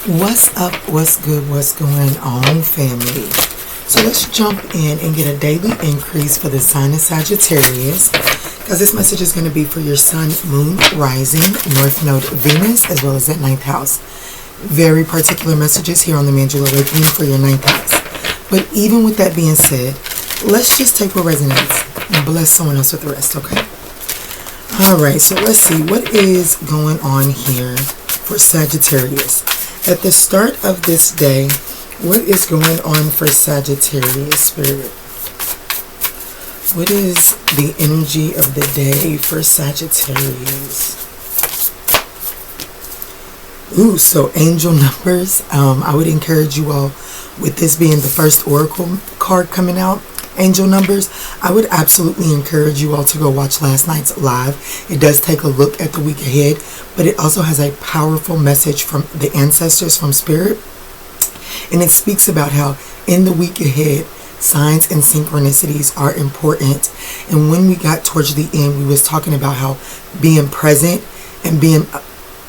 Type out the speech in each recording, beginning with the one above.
What's up, what's good, what's going on, family? So let's jump in and get a daily increase for the sign of Sagittarius, because this message is going to be for your sun, moon, rising, north node, Venus, as well as that ninth house. Very particular messages here on the ManjulaAwakening for your ninth house. But even with that being said, let's just take what resonates and bless someone else with the rest, okay? Alright, so let's see what is going on here for Sagittarius. At the start of this day, what is going on for Sagittarius, Spirit? What is the energy of the day for Sagittarius? Ooh, so angel numbers. I would encourage you all, with this being the first oracle card coming out, angel numbers, I would absolutely encourage you all to go watch last night's live. It does take a look at the week ahead, but it also has a powerful message from the ancestors, from Spirit. And it speaks about how in the week ahead, signs and synchronicities are important. And when we got towards the end, we was talking about how being present and being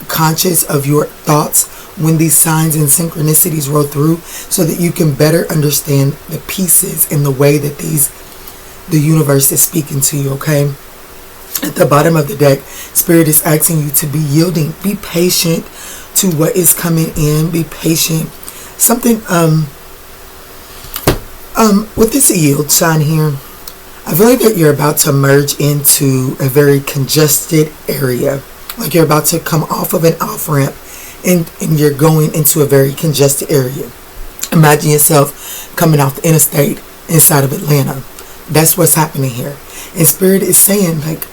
conscious of your thoughts when these signs and synchronicities roll through, so that you can better understand the pieces and the way that the universe is speaking to you, okay? At the bottom of the deck, Spirit is asking you to be yielding. Be patient to what is coming in. Be patient. Something, with this yield sign here, I feel like that you're about to merge into a very congested area. Like you're about to come off of an off-ramp and you're going into a very congested area. Imagine yourself coming off the interstate inside of Atlanta. That's what's happening here. And Spirit is saying, like,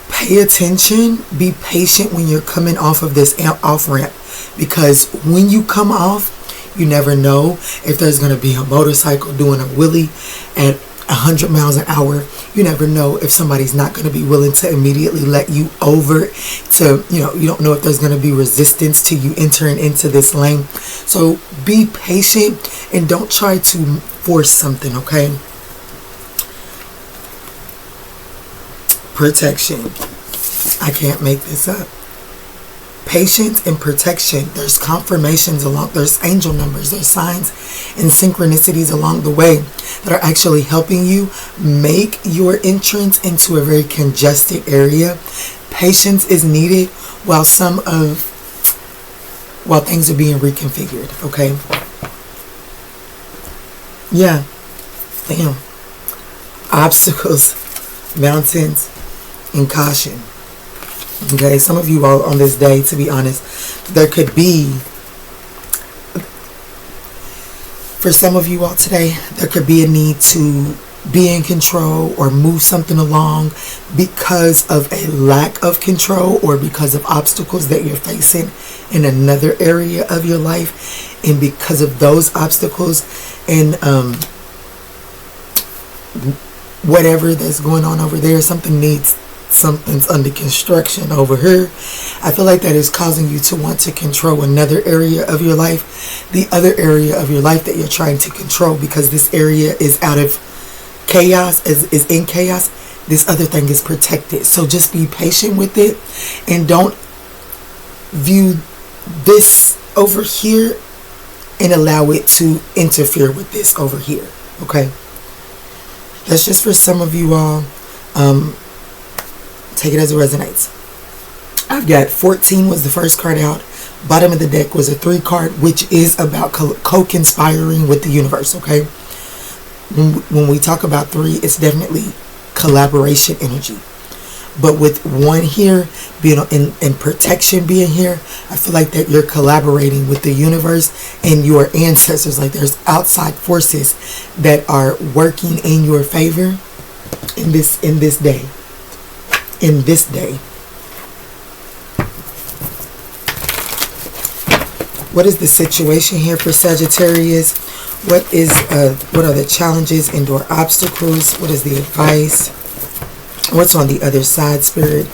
pay attention, be patient when you're coming off of this off-ramp, because when you come off, you never know if there's going to be a motorcycle doing a wheelie at 100 miles an hour. You never know if somebody's not going to be willing to immediately let you over. To, you don't know if there's going to be resistance to you entering into this lane. So be patient and don't try to force something, okay? Protection. I can't make this up. Patience and protection. There's confirmations there's angel numbers, there's signs and synchronicities along the way that are actually helping you make your entrance into a very congested area. Patience is needed while things are being reconfigured, okay? Yeah. Damn. Obstacles, mountains, and caution. Okay, some of you all on this day, to be honest, there could be, for some of you all today, there could be a need to be in control or move something along because of a lack of control or because of obstacles that you're facing in another area of your life. And because of those obstacles and whatever that's going on over there, something's under construction over here. I feel like that is causing you to want to control another area of your life. The other area of your life that you're trying to control, because this area is out of chaos, is in chaos. This other thing is protected. So just be patient with it and don't view this over here and allow it to interfere with this over here. Okay? That's just for some of you all. Take it as it resonates. I've got 14 was the first card out. Bottom of the deck was a 3 card, which is about co-conspiring with the universe, okay? When we talk about 3, it's definitely collaboration energy. But with 1 here, being in protection being here, I feel like that you're collaborating with the universe and your ancestors. Like there's outside forces that are working in your favor in this day. In this day. What is the situation here for Sagittarius? What are the challenges and or obstacles? What is the advice? What's on the other side, Spirit?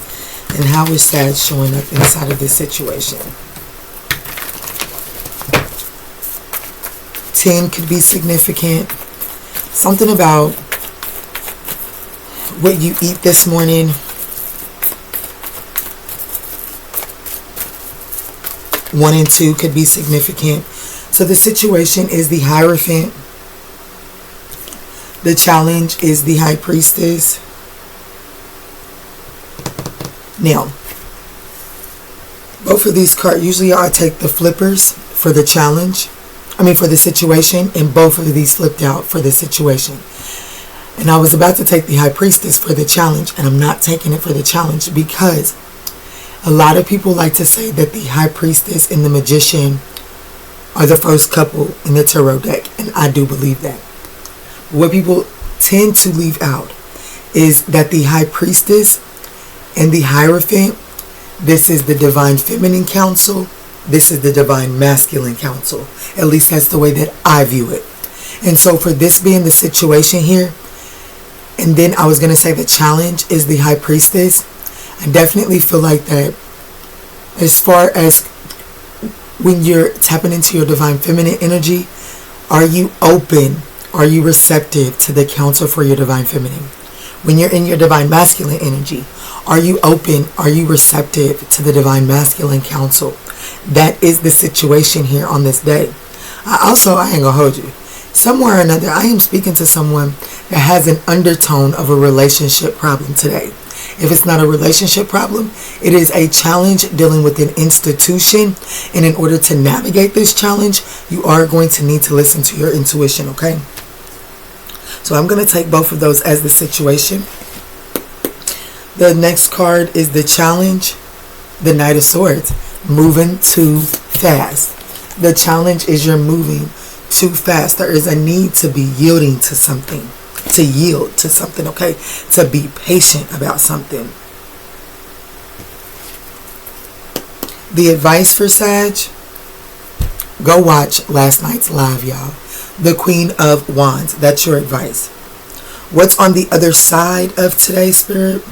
And how is Sag showing up inside of this situation? 10 could be significant. Something about what you eat this morning. 1 and 2 could be significant. So the situation is the Hierophant. The challenge is the High Priestess. Now, both of these cards, usually I take the flippers for the challenge. For the situation, and both of these flipped out for the situation. And I was about to take the High Priestess for the challenge, and I'm not taking it for the challenge because a lot of people like to say that the High Priestess and the Magician are the first couple in the tarot deck, and I do believe that. What people tend to leave out is that the High Priestess and the Hierophant, this is the Divine Feminine Council, this is the Divine Masculine Council. At least that's the way that I view it. And so for this being the situation here, and then I was going to say the challenge is the High Priestess, I definitely feel like that as far as when you're tapping into your Divine Feminine energy, are you open? Are you receptive to the counsel for your Divine Feminine? When you're in your Divine Masculine energy, are you open? Are you receptive to the Divine Masculine counsel? That is the situation here on this day. I ain't gonna hold you. Somewhere or another, I am speaking to someone that has an undertone of a relationship problem today. If it's not a relationship problem, it is a challenge dealing with an institution. And in order to navigate this challenge, you are going to need to listen to your intuition, okay? So I'm going to take both of those as the situation. The next card is the challenge, the Knight of Swords, moving too fast. The challenge is you're moving too fast. There is a need to be yielding to something, to yield to something, okay? To be patient about something. The advice for Sag, go watch last night's live, y'all. The Queen of Wands, that's your advice. What's on the other side of today's Spirit?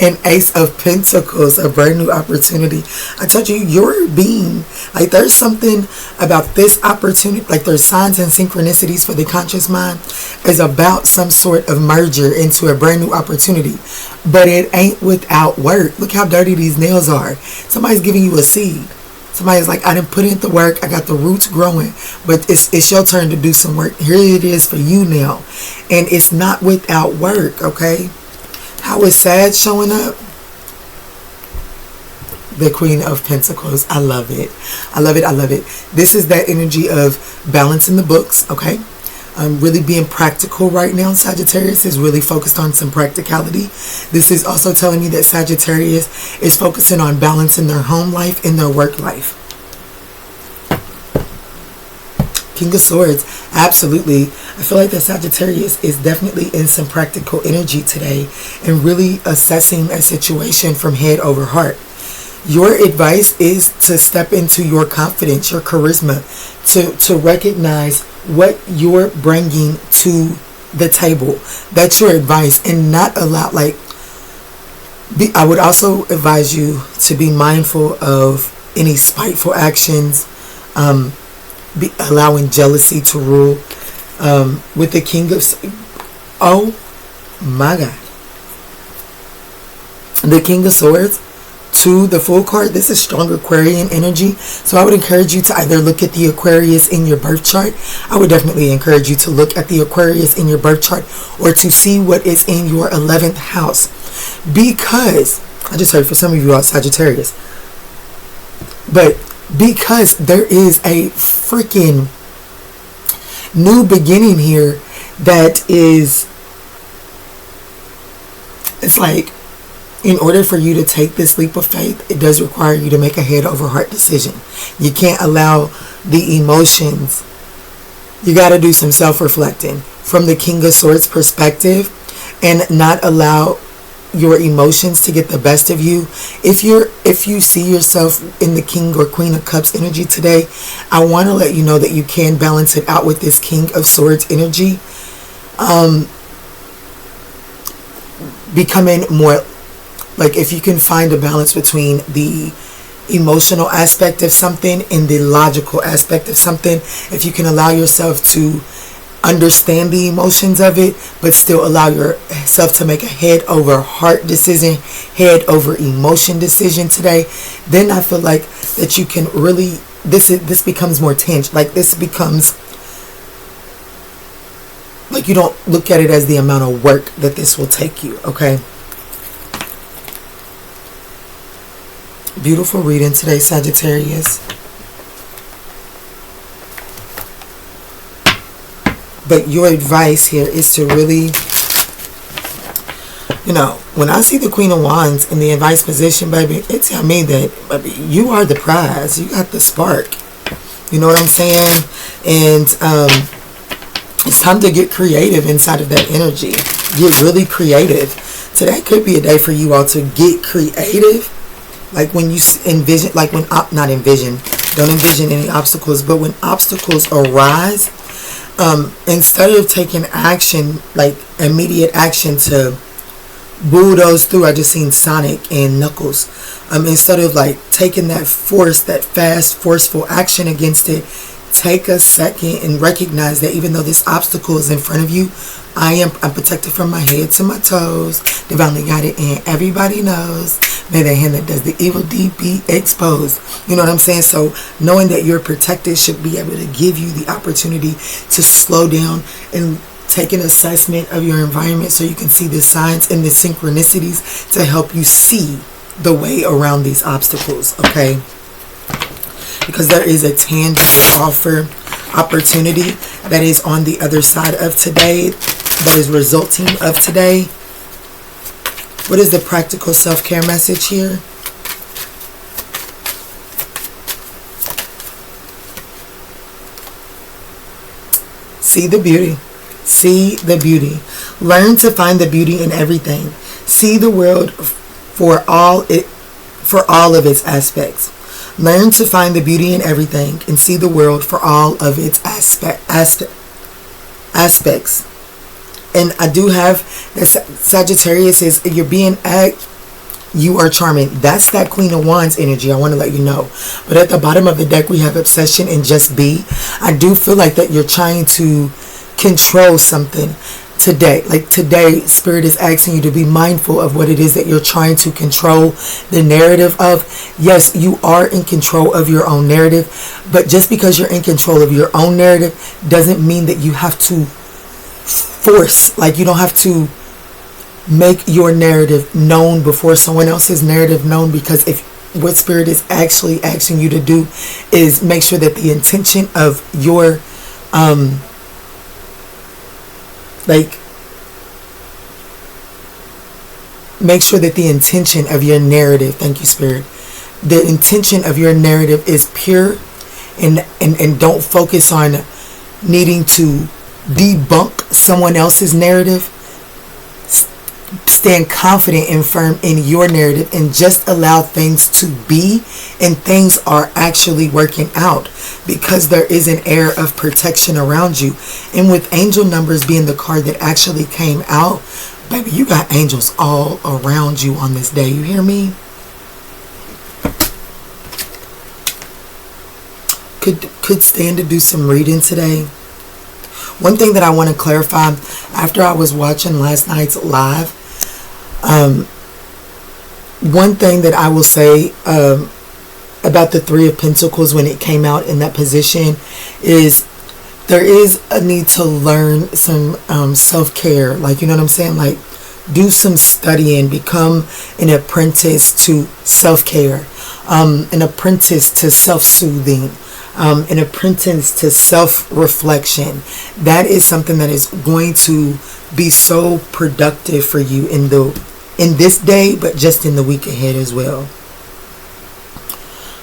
An Ace of Pentacles, a brand new opportunity. I told you, you're being, like, there's something about this opportunity, like there's signs and synchronicities for the conscious mind, is about some sort of merger into a brand new opportunity. But it ain't without work. Look how dirty these nails are. Somebody's giving you a seed. Somebody's like, I didn't put in the work, I got the roots growing, but it's your turn to do some work. Here it is for you now. And it's not without work, okay? How is Sag showing up? The Queen of Pentacles. I love it. I love it. I love it. This is that energy of balancing the books, okay? Really being practical right now. Sagittarius is really focused on some practicality. This is also telling me that Sagittarius is focusing on balancing their home life and their work life. King of Swords, absolutely. I feel like that Sagittarius is definitely in some practical energy today and really assessing a situation from head over heart. Your advice is to step into your confidence, your charisma, to recognize what you're bringing to the table. That's your advice, and not allow, I would also advise you to be mindful of any spiteful actions, allowing jealousy to rule. With the King of, oh my God, the King of Swords to the Fool card, this is strong Aquarian energy. So I would encourage you to either look at the Aquarius in your birth chart. I would definitely encourage you to look at the Aquarius in your birth chart, or to see what is in your 11th house, because I just heard for some of you all Sagittarius, but because there is a freaking new beginning here that is, it's like, in order for you to take this leap of faith, it does require you to make a head over heart decision. You can't allow the emotions. You got to do some self-reflecting from the King of Swords perspective, and not allow your emotions to get the best of you. If you see yourself in the King or Queen of Cups energy today, I want to let you know that you can balance it out with this King of Swords energy. Becoming more, like, if you can find a balance between the emotional aspect of something and the logical aspect of something, if you can allow yourself to understand the emotions of it, but still allow yourself to make a head over heart decision, head over emotion decision today, then I feel like that you can really, this becomes more tangible. Like this becomes, like you don't look at it as the amount of work that this will take you, okay? Beautiful reading today, Sagittarius. But your advice here is to really, you know, when I see the Queen of Wands in the advice position, baby, it tells me that, baby, you are the prize. You got the spark. You know what I'm saying? And it's time to get creative inside of that energy. Get really creative. Today could be a day for you all to get creative. Like when you envision, like when, not envision, don't envision any obstacles, but when obstacles arise, instead of taking action, like immediate action to bulldoze through, I just seen Sonic and Knuckles. Instead of like taking that force, that fast, forceful action against it, take a second and recognize that even though this obstacle is in front of you, I'm protected from my head to my toes, divinely guided, and everybody knows, may the hand that does the evil deed be exposed. You know what I'm saying? So knowing that you're protected should be able to give you the opportunity to slow down and take an assessment of your environment so you can see the signs and the synchronicities to help you see the way around these obstacles, okay? Because there is a tangible opportunity that is on the other side of today, that is resulting of today. What is the practical self-care message here? See the beauty. See the beauty. Learn to find the beauty in everything. See the world for all of its aspects. Learn to find the beauty in everything and see the world for all of its aspects. And I do have that Sagittarius is, you're being you are charming. That's that Queen of Wands energy. I want to let you know. But at the bottom of the deck, we have obsession and just be. I do feel like that you're trying to control something today. Like today, Spirit is asking you to be mindful of what it is that you're trying to control the narrative of. Yes, you are in control of your own narrative, but just because you're in control of your own narrative doesn't mean that you have to force, like you don't have to make your narrative known before someone else's narrative known, because if what Spirit is actually asking you to do is make sure that the intention of your make sure that the intention of your narrative, thank you Spirit, the intention of your narrative is pure, and don't focus on needing to debunk someone else's narrative. Stand confident and firm in your narrative and just allow things to be, and things are actually working out because there is an air of protection around you. And with angel numbers being the card that actually came out, baby, you got angels all around you on this day. You hear me? Could stand to do some reading today. One thing that I want to clarify, after I was watching last night's live, one thing that I will say about the Three of Pentacles when it came out in that position is there is a need to learn some self-care. Like, you know what I'm saying? Like, do some studying, become an apprentice to self-care, an apprentice to self-soothing, an apprentice to self-reflection. That is something that is going to be so productive for you in this day, but just in the week ahead as well.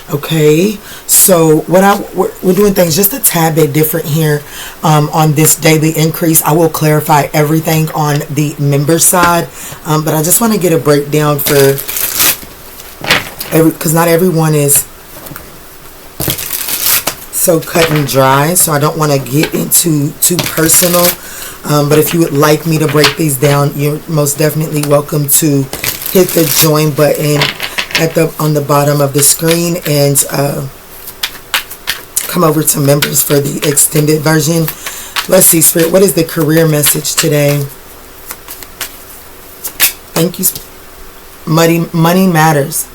Okay, so we're doing things just a tad bit different here on this daily increase. I will clarify everything on the member side, but I just want to get a breakdown for because not everyone is so cut and dry, so I don't want to get into too personal, but if you would like me to break these down, you're most definitely welcome to hit the join button on the bottom of the screen and come over to members for the extended version. Let's see, Spirit, what is the career message today? Thank you. Money matters.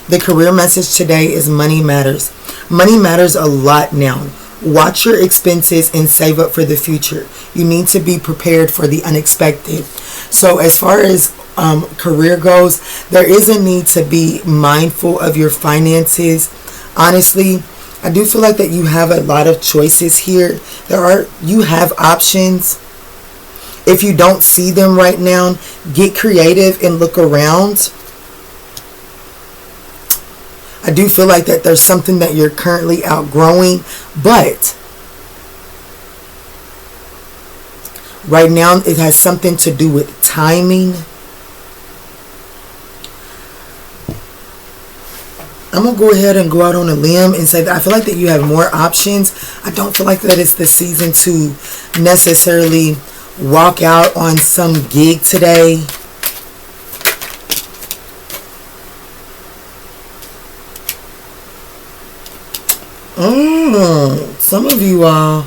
The career message today is money matters. Money matters a lot now. Watch your expenses and save up for the future. You need to be prepared for the unexpected. So as far as career goes, there is a need to be mindful of your finances. Honestly, I do feel like that you have a lot of choices here. You have options. If you don't see them right now, get creative and look around. I do feel like that there's something that you're currently outgrowing, but right now it has something to do with timing. I'm going to go ahead and go out on a limb and say that I feel like that you have more options. I don't feel like that it's the season to necessarily walk out on some gig today. Some of you all,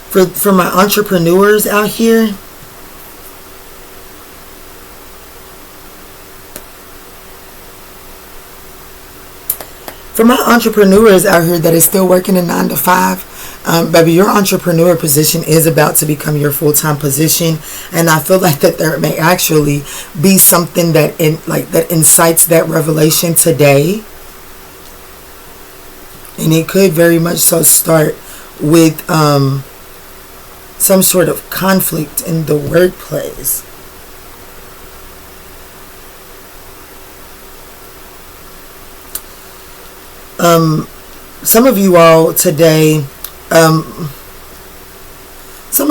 for my entrepreneurs out here, that is still working a 9 to 5, baby, your entrepreneur position is about to become your full-time position, and I feel like that there may actually be something that incites that revelation today. And it could very much so start with some sort of conflict in the workplace. Some of you all today, some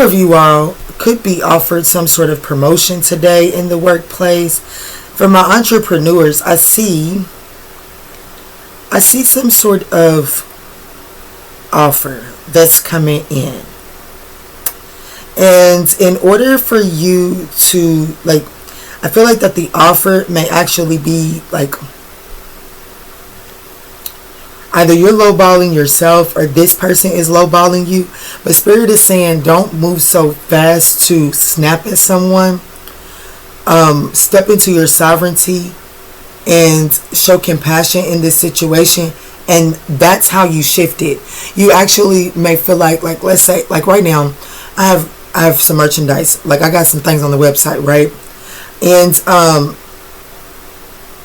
of you all could be offered some sort of promotion today in the workplace. For my entrepreneurs, I see some sort of offer that's coming in. And in order for you to, I feel like that the offer may actually be either you're lowballing yourself or this person is lowballing you. But Spirit is saying don't move so fast to snap at someone. Step into your sovereignty and show compassion in this situation, and that's how you shift it. You actually may feel like let's say right now I have some merchandise, I got some things on the website, right? And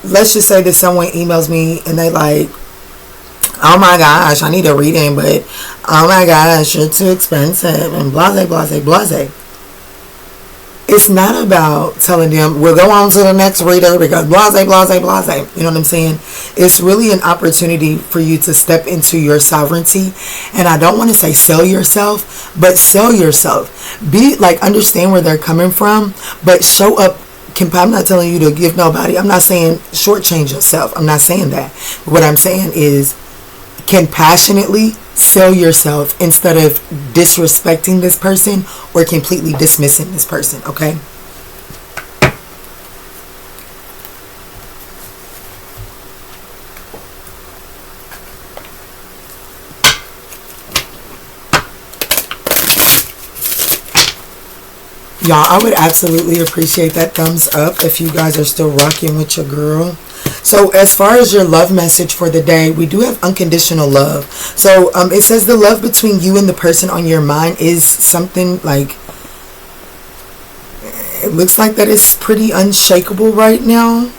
let's just say that someone emails me and they oh my gosh, I need a reading, but oh my gosh, you're too expensive, and blase, blase, blase. It's not about telling them, we'll go on to the next reader because blase, blase, blase. You know what I'm saying? It's really an opportunity for you to step into your sovereignty. And I don't want to say sell yourself, but sell yourself. Be understand where they're coming from, but show up. I'm not telling you to give nobody. I'm not saying shortchange yourself. I'm not saying that. What I'm saying is compassionately sell yourself instead of disrespecting this person or completely dismissing this person, okay? Y'all, I would absolutely appreciate that thumbs up if you guys are still rocking with your girl. So as far as your love message for the day, we do have unconditional love. So it says the love between you and the person on your mind is something it looks like that is pretty unshakable right now.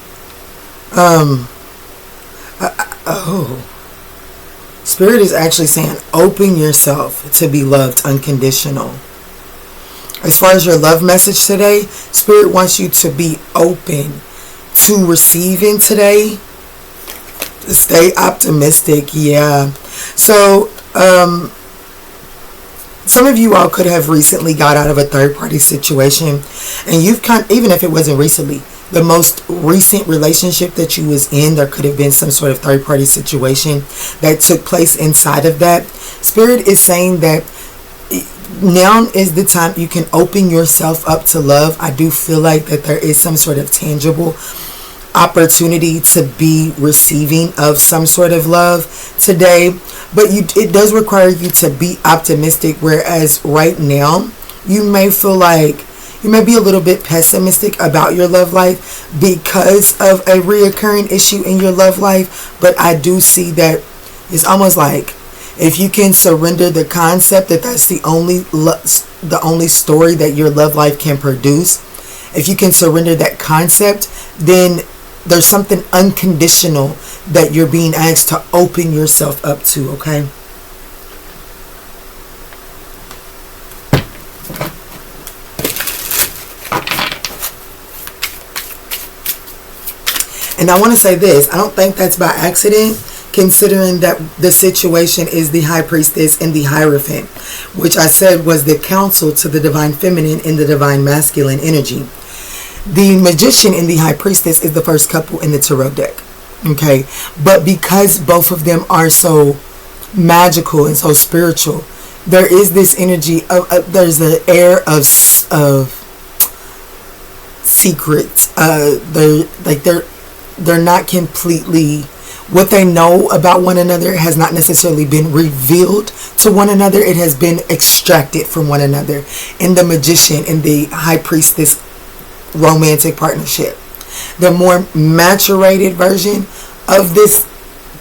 Spirit is actually saying open yourself to be loved unconditional. As far as your love message today, Spirit wants you to be open to receiving today. Stay optimistic. Yeah. So some of you all could have recently got out of a third-party situation, and you've even if it wasn't recently, the most recent relationship that you was in, there could have been some sort of third-party situation that took place inside of that. Spirit is saying that now is the time you can open yourself up to love. I do feel like that there is some sort of tangible opportunity to be receiving of some sort of love today. but it does require you to be optimistic, whereas right now you may feel like you may be a little bit pessimistic about your love life because of a reoccurring issue in your love life. But I do see that it's almost like if you can surrender the concept that that's the only story that your love life can produce, if you can surrender that concept, then there's something unconditional that you're being asked to open yourself up to, okay? And I want to say this, I don't think that's by accident, considering that the situation is the High Priestess and the Hierophant, which I said was the counsel to the Divine Feminine and the Divine Masculine energy. The Magician and the High Priestess is the first couple in the Tarot deck. Okay. But because both of them are so magical and so spiritual, there is this energy of, there's an air of secrets. They're not completely, what they know about one another has not necessarily been revealed to one another. It has been extracted from one another. In the Magician and the High Priestess romantic partnership, the more maturated version of this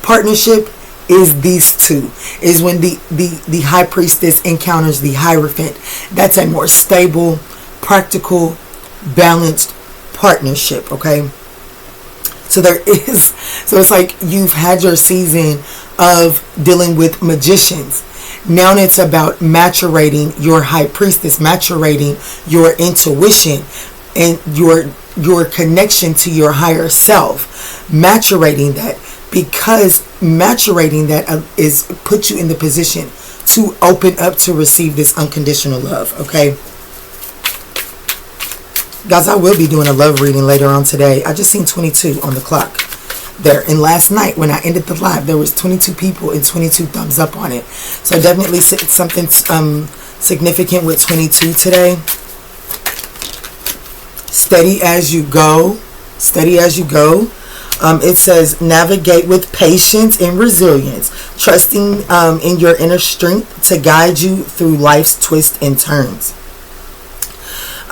partnership is these two, is when the High Priestess encounters the Hierophant. That's a more stable, practical, balanced partnership, okay? So it's like you've had your season of dealing with magicians. Now it's about maturating your High Priestess, maturating your intuition and your connection to your higher self, maturating that, because maturating that is put you in the position to open up to receive this unconditional love, okay? Guys, I will be doing a love reading later on today. I just seen 22 on the clock there. And last night when I ended the live, there was 22 people and 22 thumbs up on it. So definitely something significant with 22 today. Steady as you go. Steady as you go. It says navigate with patience and resilience, trusting in your inner strength to guide you through life's twists and turns.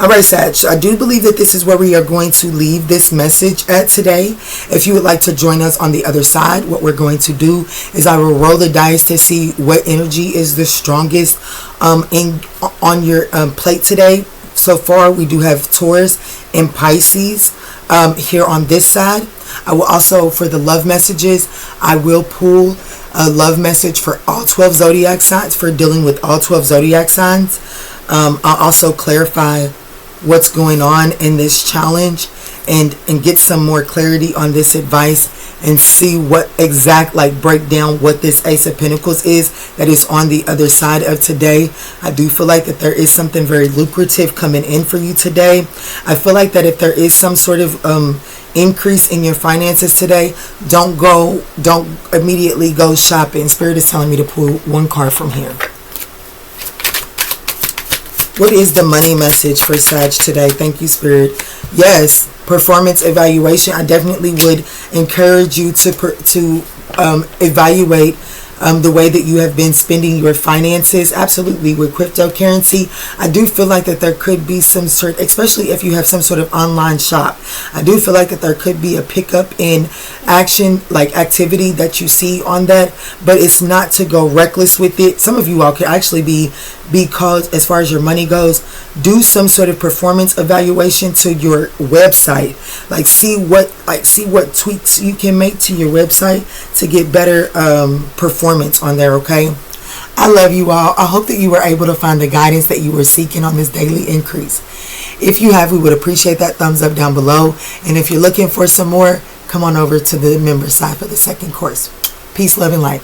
Alright, Sag, I do believe that this is where we are going to leave this message at today. If you would like to join us on the other side, what we're going to do is I will roll the dice to see what energy is the strongest on your plate today. So far, we do have Taurus and Pisces here on this side. I will also, for the love messages, I will pull a love message for all 12 zodiac signs, for dealing with all 12 zodiac signs. I'll also clarify what's going on in this challenge and get some more clarity on this advice and see what break down what this Ace of Pentacles is that is on the other side of today. I do feel like that there is something very lucrative coming in for you today. I feel like that if there is some sort of increase in your finances today, don't immediately go shopping. Spirit is telling me to pull one card from here. What is the money message for Sag today? Thank you, Spirit. Yes, performance evaluation. I definitely would encourage you to evaluate the way that you have been spending your finances. Absolutely, with cryptocurrency. I do feel like that there could be some sort, especially if you have some sort of online shop, I do feel like that there could be a pickup in action, like activity that you see on that, but it's not to go reckless with it. Some of you all could actually be called, as far as your money goes, do some sort of performance evaluation to your website. See what tweaks you can make to your website to get better performance on there, okay? I love you all. I hope that you were able to find the guidance that you were seeking on this daily increase. If you have, we would appreciate that thumbs up down below. And if you're looking for some more, come on over to the member side for the second course. Peace, love, and light.